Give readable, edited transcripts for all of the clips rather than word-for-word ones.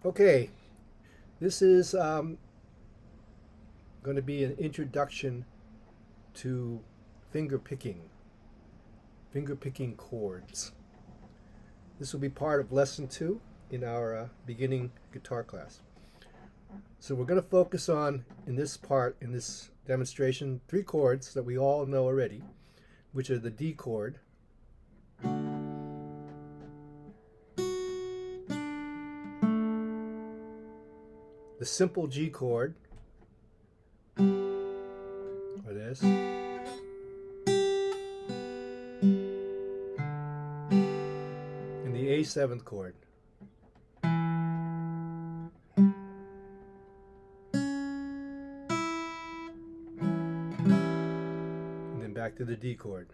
Okay, this is going to be an introduction to finger picking chords. This will be part of lesson 2 in our beginning guitar class. So we're going to focus on, in this demonstration, 3 chords that we all know already, which are the D chord, the simple G chord, or this, and the A7th chord. And then back to the D chord.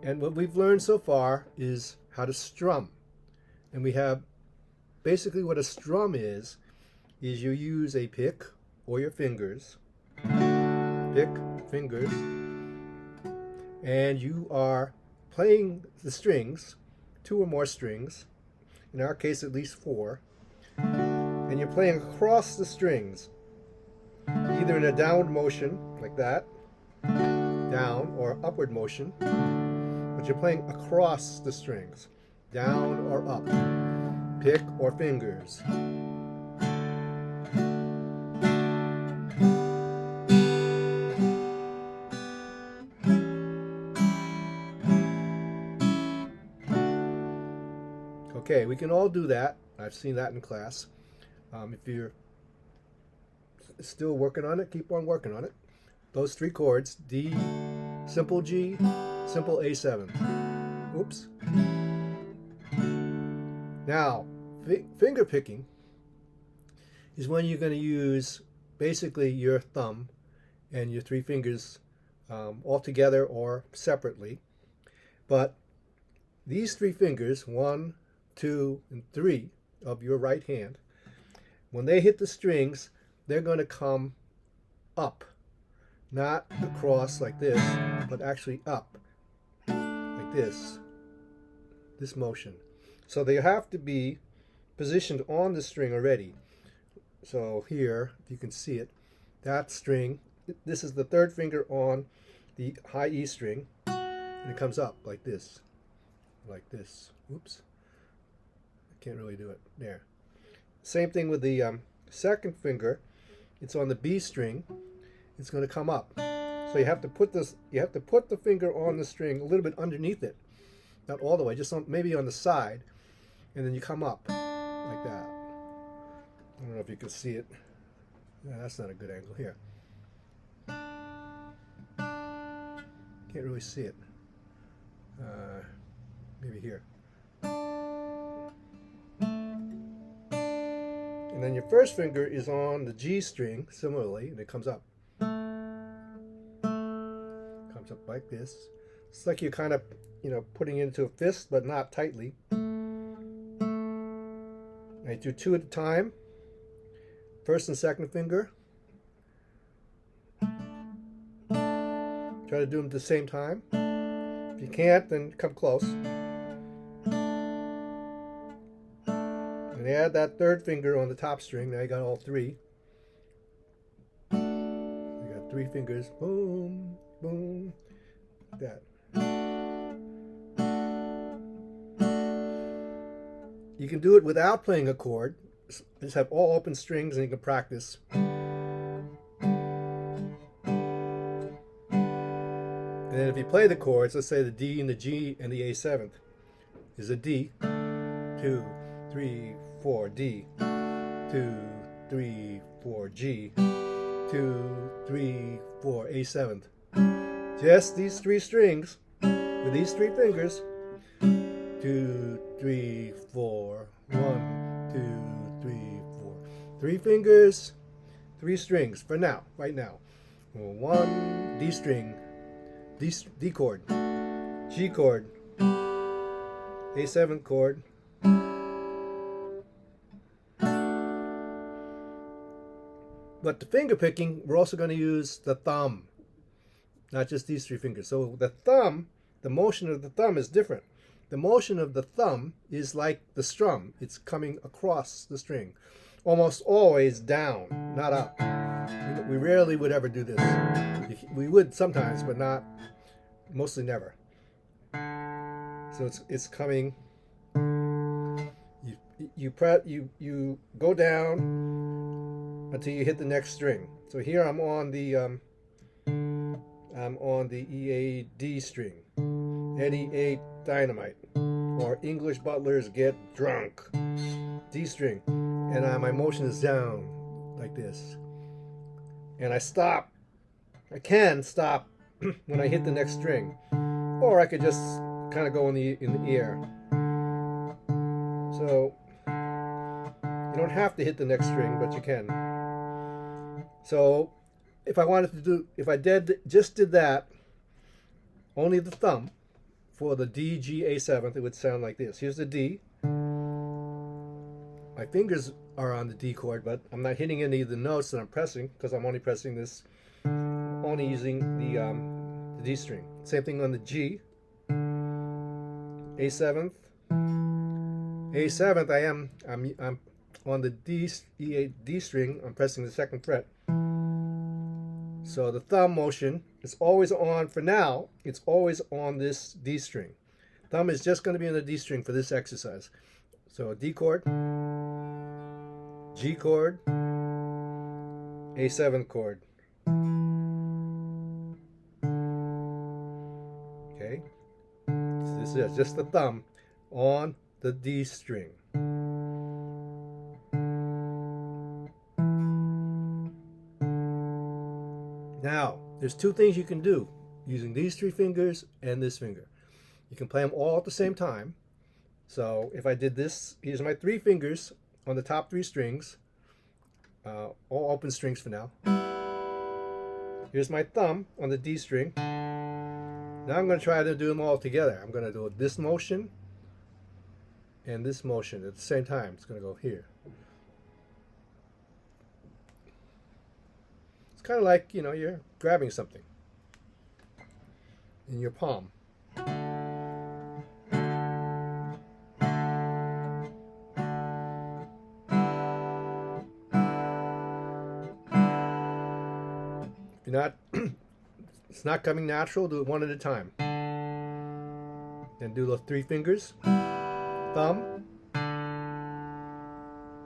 And what we've learned so far is how to strum. And we have basically what a strum is you use a pick or your fingers, and you are playing the strings, 2 or more strings, in our case at least 4, and you're playing across the strings, either in a downward motion like that, down, or upward motion, but you're playing across the strings, down or up, pick or fingers. Okay, we can all do that. I've seen that in class. If you're still working on it, keep on working on it. Those 3 chords, D, simple G, simple A7. Oops. Now, finger picking is when you're going to use basically your thumb and your 3 fingers all together or separately. But these 3 fingers, 1, 2, and 3 of your right hand, when they hit the strings, they're going to come up. Not across like this, but actually up like this motion. So they have to be positioned on the string already. So here, if you can see it, that string, this is the 3rd finger on the high E string, and it comes up like this. Oops. I can't really do it. There. Same thing with the 2nd finger. It's on the B string. It's going to come up. So you have to put the finger on the string a little bit underneath it. Not all the way, just maybe on the side. And then you come up like that. I don't know if you can see it. Yeah, that's not a good angle here. Can't really see it. Maybe here. And then your 1st finger is on the G string, similarly, and it comes up. Comes up like this. It's like you're kind of, putting it into a fist, but not tightly. I do 2 at a time. 1st and 2nd finger. Try to do them at the same time. If you can't, then come close. And add that 3rd finger on the top string. Now you got all 3. You got 3 fingers. Boom, boom, like that. You can do it without playing a chord. Just have all open strings and you can practice. And then if you play the chords, let's say the D and the G and the A7th is a D, 2, 3, 4, D, 2, 3, 4, G, 2, 3, 4, A7th. Just these 3 strings with these 3 fingers. 2, 3, 4, 1, 2, 3, 4. 3 fingers, 3 strings for now, right now. 1 D string, D chord, G chord, A7 chord, but the finger picking, we're also going to use the thumb, not just these 3 fingers. So the thumb, the motion of the thumb is different. the motion of the thumb is like the strum. It's coming across the string, almost always down, not up. We rarely would ever do this. We would sometimes, but not, mostly never. So it's coming. You go down until you hit the next string. So here I'm on the E A D string. Eddie ate dynamite, or English butlers get drunk. D string, and my motion is down like this, and I stop. I can stop when I hit the next string, or I could just kind of go in the air. So you don't have to hit the next string, but you can. So if I wanted to do, if I just did that, only the thumb for the D, G, A7th, it would sound like this. Here's the D. My fingers are on the D chord, but I'm not hitting any of the notes that I'm pressing because I'm only pressing this, only using the D string. Same thing on the G, A7th. A7th, I'm on the D string. I'm pressing the 2nd fret. So the thumb motion is always on, for now, it's always on this D string. Thumb is just going to be on the D string for this exercise. So D chord, G chord, A7 chord. Okay, so this is just the thumb on the D string. Now, there's two things you can do using these 3 fingers and this finger. You can play them all at the same time. So if I did this, here's my 3 fingers on the top 3 strings, all open strings for now. Here's my thumb on the D string. Now I'm going to try to do them all together. I'm going to do this motion and this motion at the same time. It's going to go here. It's kind of like, you know, you're grabbing something in your palm. If you're not, it's not coming natural, do it one at a time. Then do the 3 fingers, thumb,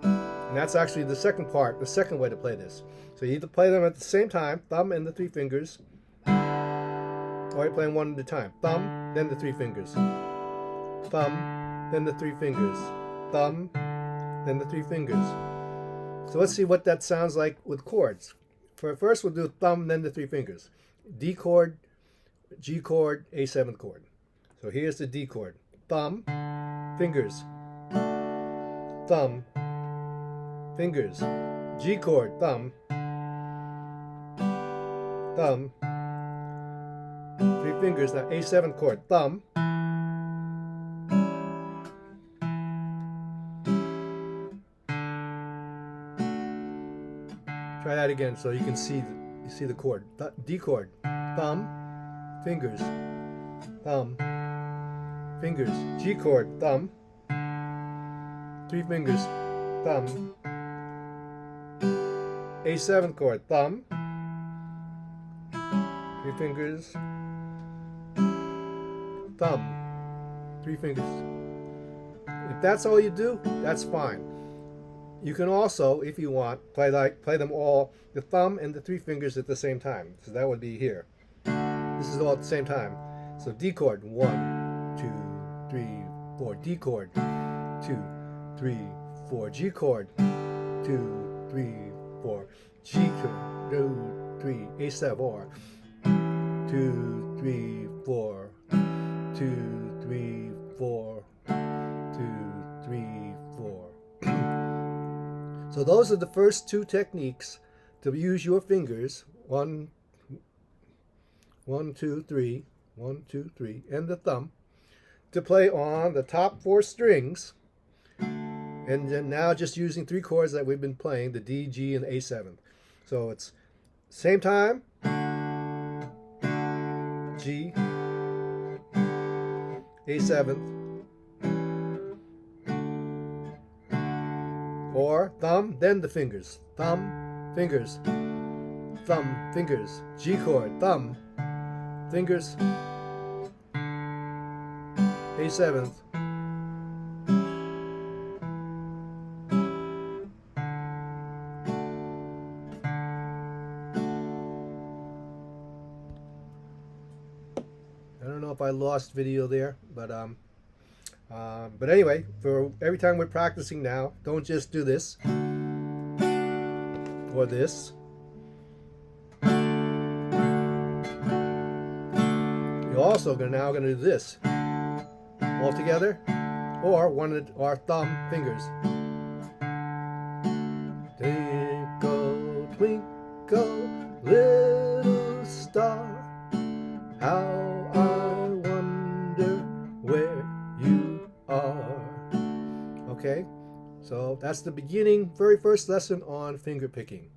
and that's actually the second part, the second way to play this. So you either play them at the same time, thumb and the 3 fingers, or you play them one at a time. Thumb, then the 3 fingers. Thumb, then the 3 fingers. Thumb, then the 3 fingers. So let's see what that sounds like with chords. First we'll do thumb, then the 3 fingers. D chord, G chord, A7 chord. So here's the D chord. Thumb, fingers. Thumb, fingers. G chord, thumb. Thumb. 3 fingers. Now A7 chord, thumb. Try that again so you can see the chord. D chord, thumb, fingers, thumb, fingers. G chord, thumb, 3 fingers, thumb. A7 chord, thumb, 3 fingers, thumb, 3 fingers. If that's all you do, that's fine. You can also, if you want, play them all, the thumb and the 3 fingers at the same time. So that would be here. This is all at the same time. So D chord, 1, 2, 3, 4. D chord, 2, 3, 4. G chord, 2, 3, 4. G chord, 2, 3. A7 or 2, 3, 4. 2, 3, 4. 2, 3, 4. So those are the first 2 techniques to use your fingers. 1, 2, 3, 1, 2, 3, and the thumb to play on the top 4 strings. And then now just using 3 chords that we've been playing, the D, G, and A7. So it's same time, G, A7, or thumb, then the fingers. Thumb, fingers, thumb, fingers. G chord, thumb, fingers, A7th. I don't know if I lost video there, but anyway, for every time we're practicing now, don't just do this or this. You're also now going to do this all together, or one of our thumb fingers. Twinkle, twinkle, little star, how I wonder where you are. Okay, so that's the beginning, very first lesson on finger picking.